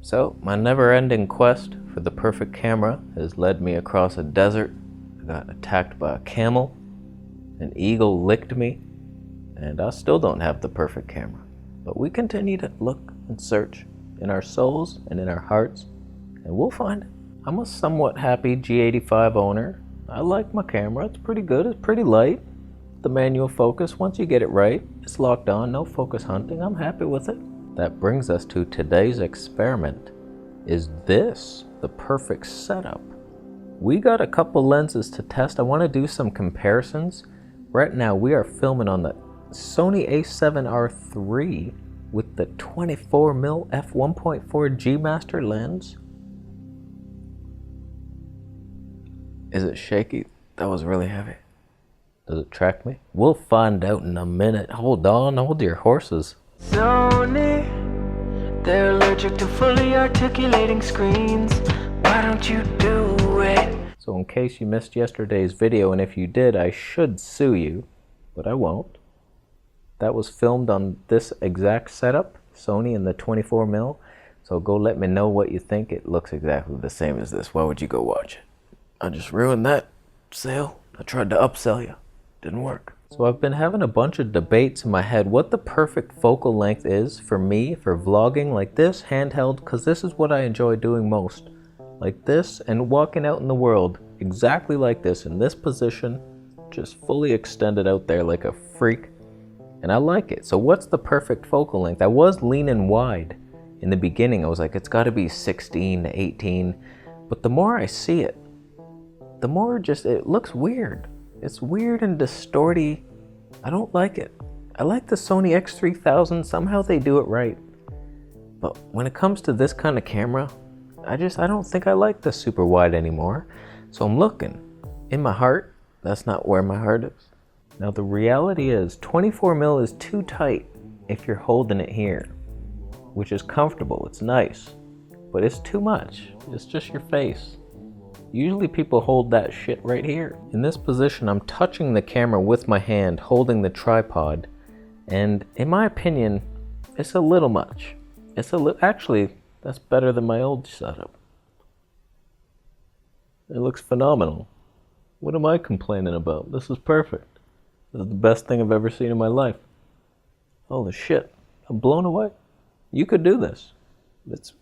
So my never-ending quest for the perfect camera has led me across a desert. I got attacked by a camel, an eagle licked me, and I still don't have the perfect camera. But we continue to look and search in our souls and in our hearts, and we'll find it. I'm a somewhat happy G85 owner. I like my camera, it's pretty good, it's pretty light. The manual focus, once you get it right, it's locked on, no focus hunting, I'm happy with it. That brings us to today's experiment. Is this the perfect setup? We got a couple lenses to test. I want to do some comparisons. Right now we are filming on the Sony A7Riii with the 24mm F1.4 G Master lens. Is it shaky? That was really heavy. Does it track me? We'll find out in a minute. Hold on, hold your horses. Sony, they're allergic to fully articulating screens. Why don't you do it? So in case you missed yesterday's video, and if you did, I should sue you, but I won't. That was filmed on this exact setup, Sony and the 24mm. So go let me know what you think. It looks exactly the same as this. Why would you go watch it? I just ruined that sale. I tried to upsell you. Didn't work. So I've been having a bunch of debates in my head what the perfect focal length is for me for vlogging like this, handheld, because this is what I enjoy doing most. Like this, and walking out in the world exactly like this, in this position, just fully extended out there like a freak. And I like it. So what's the perfect focal length? I was leaning wide in the beginning. I was like, it's got to be 16 to 18. But the more I see it, the more just it looks weird. It's weird and distorty. I don't like it. I like the Sony X3000. Somehow they do it right. But when it comes to this kind of camera, I don't think I like the super wide anymore. So I'm looking. In my heart, that's not where my heart is. Now the reality is 24mm is too tight if you're holding it here, which is comfortable, it's nice, but it's too much. It's just your face. Usually people hold that shit right here. In this position, I'm touching the camera with my hand, holding the tripod, and in my opinion, it's a little much. Actually, that's better than my old setup. It looks phenomenal. What am I complaining about? This is perfect. This is the best thing I've ever seen in my life. Holy shit, I'm blown away. You could do this.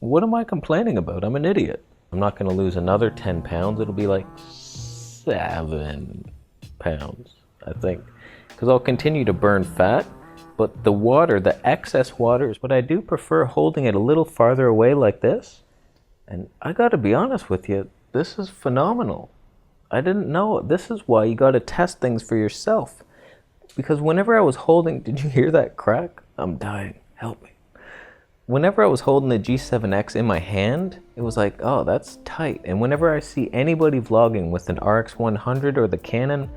What am I complaining about? I'm an idiot. I'm not gonna lose another 10 pounds. It'll be like 7 pounds, I think. Because I'll continue to burn fat, but the water, the excess water, but I do prefer holding it a little farther away like this. And I gotta be honest with you, this is phenomenal. I didn't know. This is why you gotta test things for yourself. Because whenever I was holding, did you hear that crack? I'm dying, help me. Whenever I was holding the G7X in my hand, it was like, oh, that's tight. And whenever I see anybody vlogging with an RX100 or the Canon,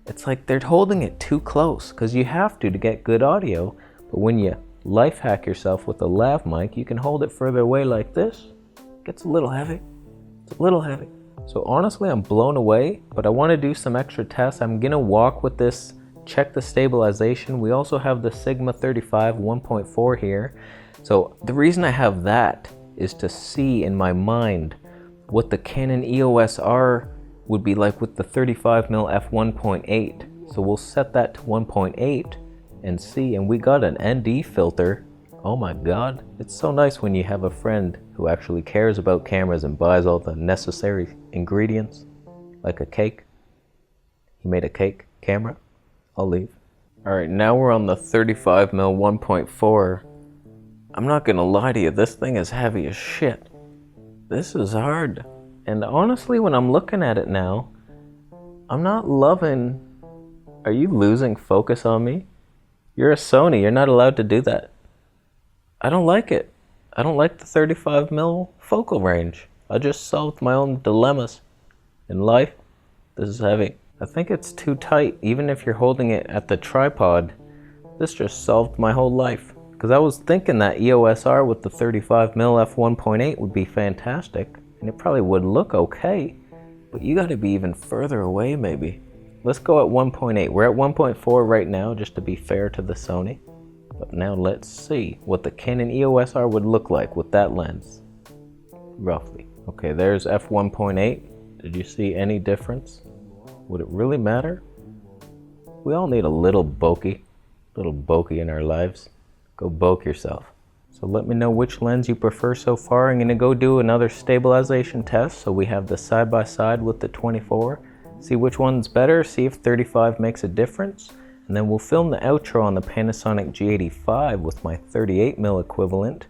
it's like they're holding it too close because you have to get good audio. But when you life hack yourself with a lav mic, you can hold it further away like this. It gets a little heavy. It's a little heavy. So honestly, I'm blown away, but I want to do some extra tests. I'm gonna walk with this, check the stabilization. We also have the Sigma 35 1.4 here. So the reason I have that is to see in my mind what the Canon EOS R would be like with the 35mm f1.8. So we'll set that to 1.8 and see. And we got an ND filter. Oh my God, it's so nice when you have a friend who actually cares about cameras and buys all the necessary ingredients, like a cake. He made a cake camera. I'll leave. All right, now we're on the 35mm 1.4. I'm not gonna lie to you, this thing is heavy as shit. This is hard. And honestly, when I'm looking at it now, I'm not loving... Are you losing focus on me? You're a Sony, you're not allowed to do that. I don't like it. I don't like the 35mm focal range. I just solved my own dilemmas in life. This is heavy. I think it's too tight, even if you're holding it at the tripod. This just solved my whole life. Because I was thinking that EOS R with the 35mm f1.8 would be fantastic, and it probably would look okay, but you gotta be even further away maybe. Let's go at 1.8. We're at 1.4 right now, just to be fair to the Sony. But now let's see what the Canon EOS R would look like with that lens. roughly. Okay, there's f1.8. Did you see any difference? Would it really matter? We all need a little bokeh in our lives. Go boke yourself. So let me know which lens you prefer so far. I'm gonna go do another stabilization test. So we have the side by side with the 24. See which one's better, see if 35 makes a difference. And then we'll film the outro on the Panasonic G85 with my 38mm equivalent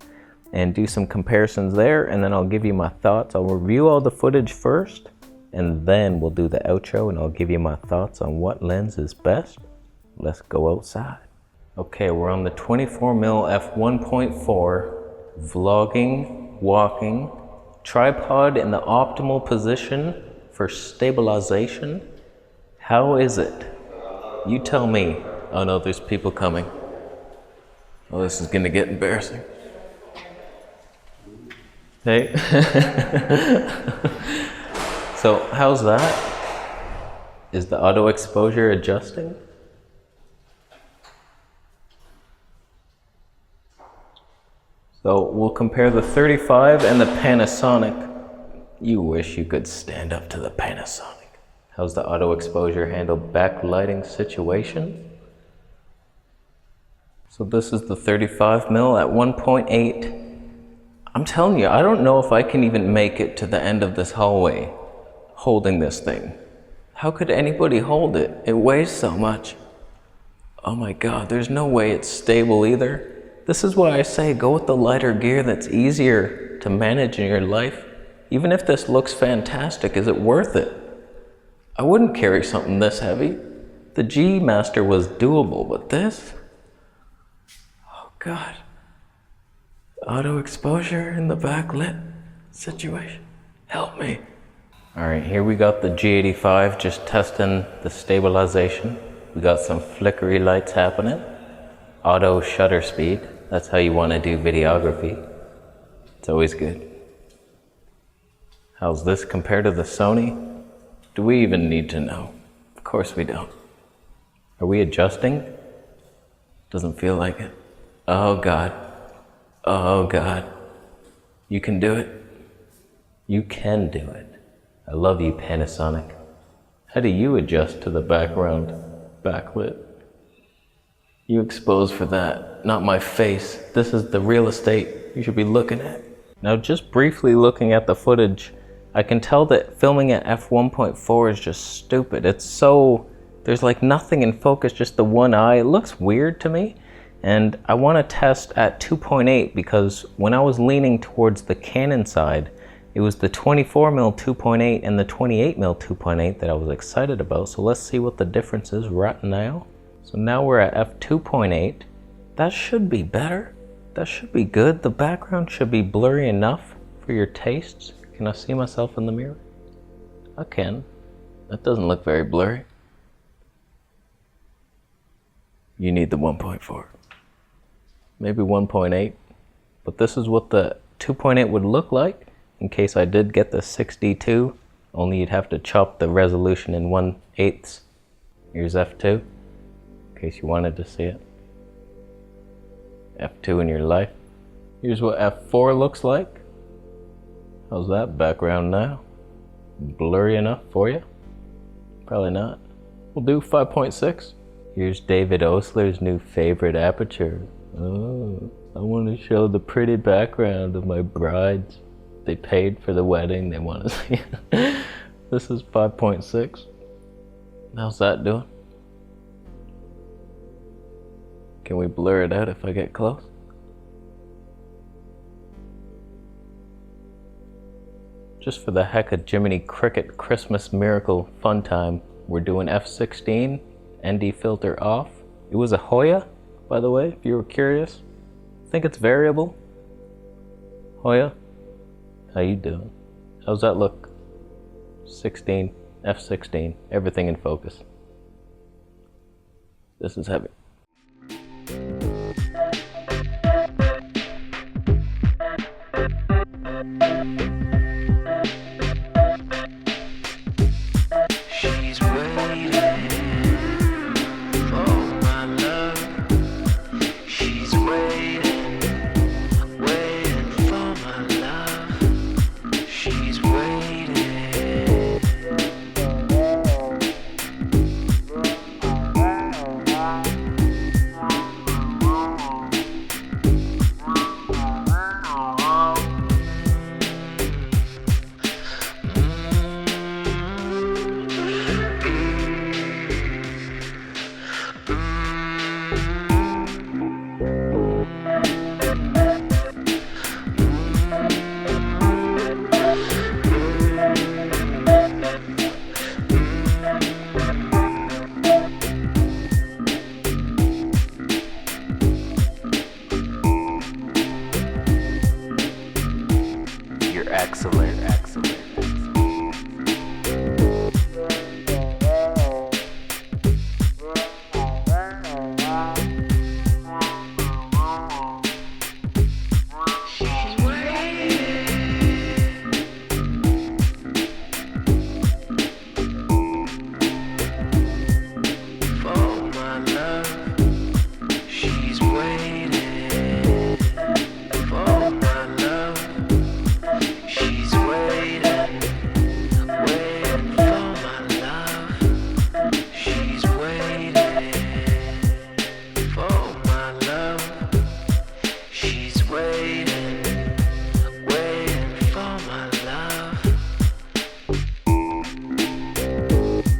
and do some comparisons there. And then I'll give you my thoughts. I'll review all the footage first and then we'll do the outro and I'll give you my thoughts on what lens is best. Let's go outside. Okay, we're on the 24mm F1.4, vlogging, walking, tripod in the optimal position for stabilization. How is it? You tell me. Oh no, there's people coming. Oh, this is gonna get embarrassing. Hey. So, how's that? Is the auto exposure adjusting? So we'll compare the 35 and the Panasonic. You wish you could stand up to the Panasonic. How's the auto exposure handle backlighting situation? So this is the 35mm at 1.8. I'm telling you, I don't know if I can even make it to the end of this hallway holding this thing. How could anybody hold it? It weighs so much. Oh my God, there's no way it's stable either. This is why I say go with the lighter gear that's easier to manage in your life. Even if this looks fantastic, is it worth it? I wouldn't carry something this heavy. The G Master was doable, but this? Oh God. Auto exposure in the backlit situation. Help me. All right, here we got the G85 just testing the stabilization. We got some flickery lights happening. Auto shutter speed. That's how you want to do videography. It's always good. How's this compared to the Sony? Do we even need to know? Of course we don't. Are we adjusting? Doesn't feel like it. Oh God. Oh God. You can do it. You can do it. I love you, Panasonic. How do you adjust to the background backlit? You expose for that, not my face. This is the real estate you should be looking at. Now just briefly looking at the footage, I can tell that filming at f1.4 is just stupid. It's so, there's like nothing in focus, just the one eye. It looks weird to me. And I want to test at 2.8 because when I was leaning towards the Canon side, it was the 24mm 2.8 and the 28mm 2.8 that I was excited about. So let's see what the difference is right now. So now we're at f2.8. That should be better. That should be good. The background should be blurry enough for your tastes. Can I see myself in the mirror? I can. That doesn't look very blurry. You need the 1.4. Maybe 1.8. But this is what the 2.8 would look like in case I did get the 6D2. Only you'd have to chop the resolution in 1/8. Here's f2. In case you wanted to see it. F2 in your life. Here's what f4 looks like. How's that background now? Blurry enough for you? Probably not. We'll do 5.6. Here's David Osler's new favorite aperture. Oh, I want to show the pretty background of my brides. They paid for the wedding, they want to see it. This is 5.6. How's that doing? Can we blur it out if I get close? Just for the heck of Jiminy Cricket Christmas Miracle fun time, we're doing f16, ND filter off. It was a Hoya, by the way, if you were curious. I think it's variable. Hoya, how you doing? How's that look? 16, f16, everything in focus. This is heavy. She's waiting for my love. She's waiting for my love. you're excellent.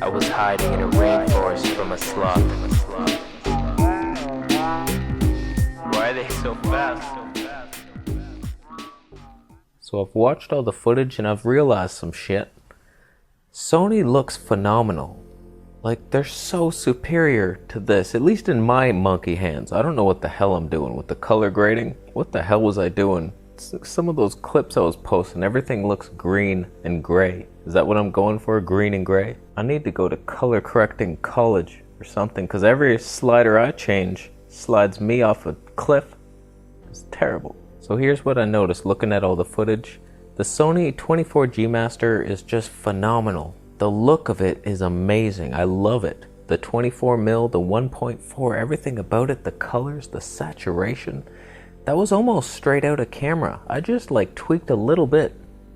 I was hiding in a rainforest from a sloth. Why are they so fast? So I've watched all the footage and I've realized some shit. Sony looks phenomenal. Like, they're so superior to this, at least in my monkey hands. I don't know what the hell I'm doing with the color grading. What the hell was I doing? Some of those clips I was posting, everything looks green and gray. Is that what I'm going for, green and gray? I need to go to color correcting college or something, because every slider I change slides me off a cliff. It's terrible. So here's what I noticed looking at all the footage. The Sony 24 G Master is just phenomenal. The look of it is amazing. I love it. The 24mm, the 1.4, everything about it, the colors, the saturation. That was almost straight out of camera. I just like tweaked a little bit.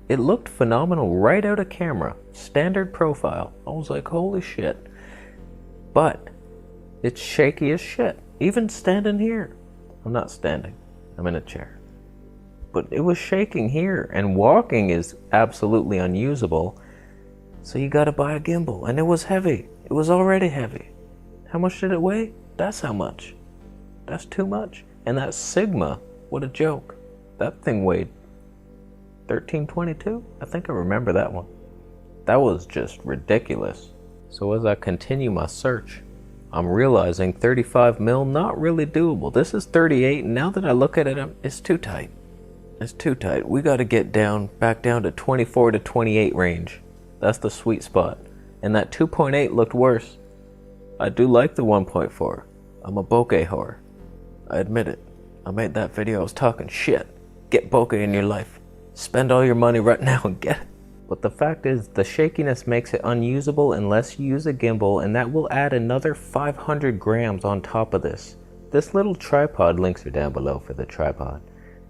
It looked phenomenal right out of camera. Standard profile. I was like, holy shit. But it's shaky as shit. Even standing here. I'm not standing. I'm in a chair. But it was shaking here, and walking is absolutely unusable. So you gotta buy a gimbal, and it was heavy. It was already heavy. How much did it weigh? That's how much. That's too much. And that Sigma, what a joke. That thing weighed 1322? I think I remember that one. That was just ridiculous. So as I continue my search, I'm realizing 35mm not really doable. This is 38, and now that I look at it, it's too tight. It's too tight. We gotta get back down to 24 to 28 range. That's the sweet spot. And that 2.8 looked worse. I do like the 1.4. I'm a bokeh whore. I admit it. I made that video, I was talking shit. Get bokeh in your life. Spend all your money right now and get it. But the fact is, the shakiness makes it unusable unless you use a gimbal, and that will add another 500 grams on top of this. This little tripod, links are down below for the tripod.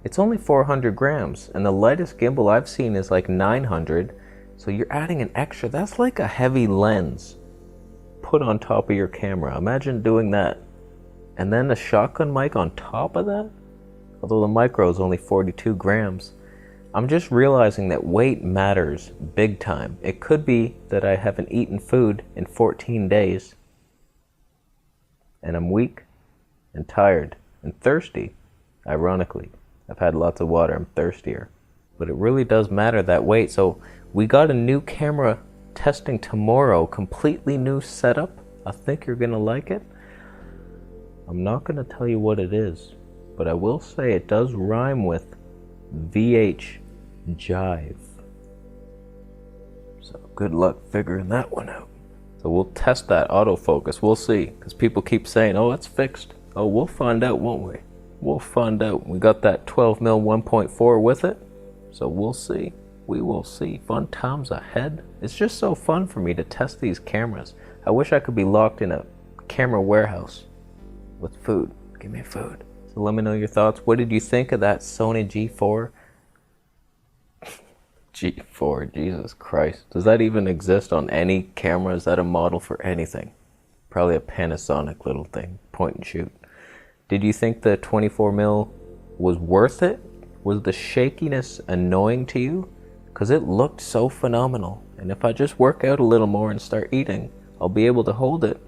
It's only 400 grams, and the lightest gimbal I've seen is like 900. So you're adding an extra, that's like a heavy lens put on top of your camera. Imagine doing that. And then a shotgun mic on top of that? Although the micro is only 42 grams. I'm just realizing that weight matters big time. It could be that I haven't eaten food in 14 days. And I'm weak and tired and thirsty, ironically. I've had lots of water, I'm thirstier. But it really does matter, that weight. So we got a new camera testing tomorrow, completely new setup. I think you're gonna like it. I'm not gonna tell you what it is, but I will say it does rhyme with VH Jive. So good luck figuring that one out. So we'll test that autofocus, we'll see. Because people keep saying, oh, it's fixed. Oh, we'll find out, won't we? We'll find out. We got that 12mm 1.4 with it. So we'll see. We will see. Fun times ahead. It's just so fun for me to test these cameras. I wish I could be locked in a camera warehouse with food. Give me food. So let me know your thoughts. What did you think of that Sony G4? G4, Jesus Christ. Does that even exist on any camera? Is that a model for anything? Probably a Panasonic little thing. Point and shoot. Did you think the 24mm was worth it? Was the shakiness annoying to you? Because it looked so phenomenal. And if I just work out a little more and start eating, I'll be able to hold it.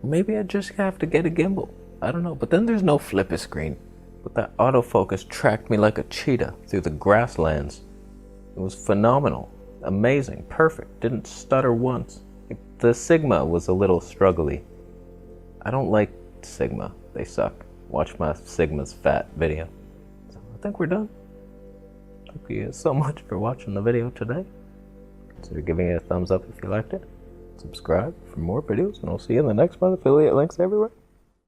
Maybe I just have to get a gimbal. I don't know. But then there's no flipper screen. But that autofocus tracked me like a cheetah through the grasslands. It was phenomenal. Amazing. Perfect. Didn't stutter once. The Sigma was a little struggly. I don't like Sigma. They suck. Watch my Sigma's fat video. So I think we're done. Thank you so much for watching the video today. Consider giving it a thumbs up if you liked it. Subscribe for more videos, and I'll see you in the next one. Affiliate links everywhere.